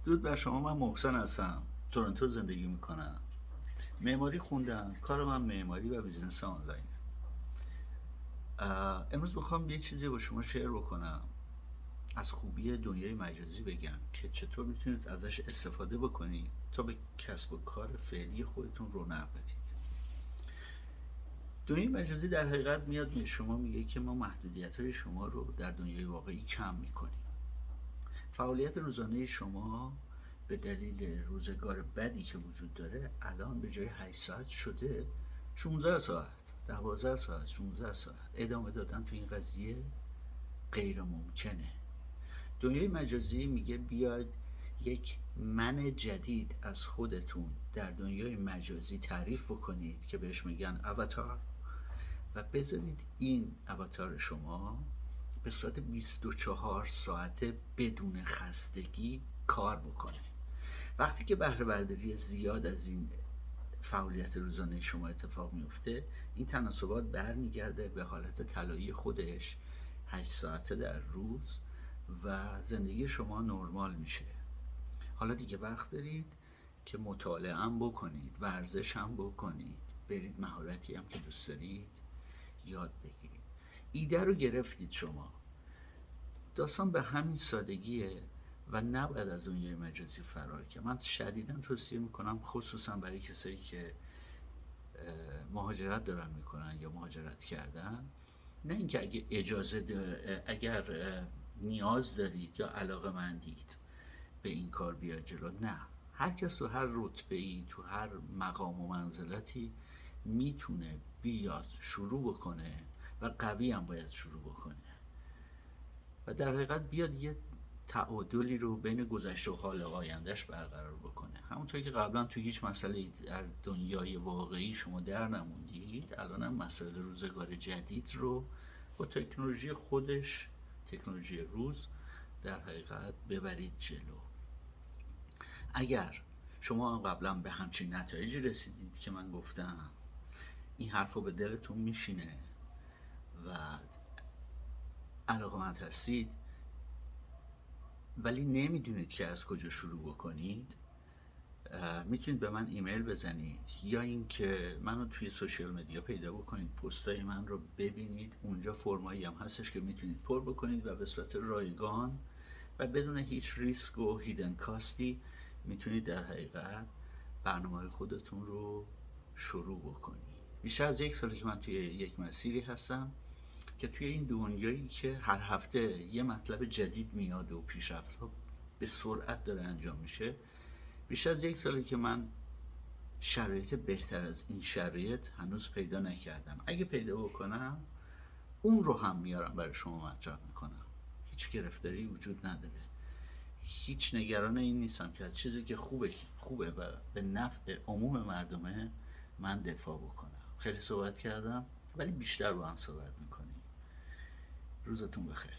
درود بر شما. من محسن هستم، تورنتو زندگی میکنم. معماری خوندم. کار من معماری و بیزنس آنلاین. امروز میخوام یه چیزی با شما شیر بکنم، از خوبی دنیای مجازی بگم که چطور میتونید ازش استفاده بکنید تا به کسب و کار فعلی خودتون رونق بدید. دنیای مجازی در حقیقت میاد به شما میگه که ما محدودیت های شما رو در دنیای واقعی کم میکنیم. فعالیت روزانه شما به دلیل روزگار بدی که وجود داره الان به جای 8 ساعت شده 16 ساعت، 12 ساعت، 16 ساعت. ادامه دادن تو این قضیه غیر ممکنه. دنیای مجازی میگه بیاید یک من جدید از خودتون در دنیای مجازی تعریف بکنید که بهش میگن اواتار، و بذارید این اواتار شما به صورت 24 ساعته بدون خستگی کار بکنه. وقتی که بهره برداری زیاد از این فعالیت روزانه شما اتفاق میفته، این تناسبات برمیگرده به حالت طلایی خودش 8 ساعته در روز و زندگی شما نرمال میشه. حالا دیگه وقت دارید که مطالعه هم بکنید، ورزش هم بکنید، برید مهارتی هم که دوست دارید یاد بگیرید. ایده رو گرفتید شما. داستان به همین سادگیه و نباید از دنیای مجازی فرار کرد. من شدیدا توصیه میکنم، خصوصا برای کسایی که مهاجرت دارن میکنن یا مهاجرت کردن، نه اینکه اگه اگر نیاز دارید یا علاقه مندید به این کار بیاد جلو، نه. هر کس تو هر رتبه ای، تو هر مقام و منزلتی میتونه بیاد شروع بکنه و قوی هم باید شروع بکنه و در حقیقت بیاد یه تعادلی رو بین گذشته و حال آیندهش برقرار بکنه. همونطور که قبلا تو هیچ مسئله در دنیای واقعی شما در نموندید، الان هم مسئله روزگار جدید رو با تکنولوژی خودش، تکنولوژی روز، در حقیقت ببرید جلو. اگر شما قبلا به همچین نتایجی رسیدید که من گفتم، این حرف رو به دلتون میشینه و علاقه‌مند هستید ولی نمیدونید که از کجا شروع بکنید، میتونید به من ایمیل بزنید یا اینکه منو توی سوشیال مدیا پیدا بکنید، پستای من رو ببینید. اونجا فرمایی هم هستش که میتونید پر بکنید و به صورت رایگان و بدون هیچ ریسک و هیدن کاستی میتونید در حقیقت برنامه خودتون رو شروع بکنید. بیشتر از 1 ساله که من توی یک مسیری هستم که توی این دنیایی که هر هفته یه مطلب جدید میاد و پیشرفت‌ها به سرعت داره انجام میشه، بیشتر از 1 ساله که من شرایط بهتر از این شرایط هنوز پیدا نکردم. اگه پیدا بکنم اون رو هم میارم برای شما مطرح میکنم. هیچ گرفتاری وجود نداره. هیچ نگران این نیستم که از چیزی که خوبه و به نفع عموم مردمه من دفاع بکنم. خیلی صحبت کردم ولی بیشتر با هم صحبت میکنیم. روزتون بخیر.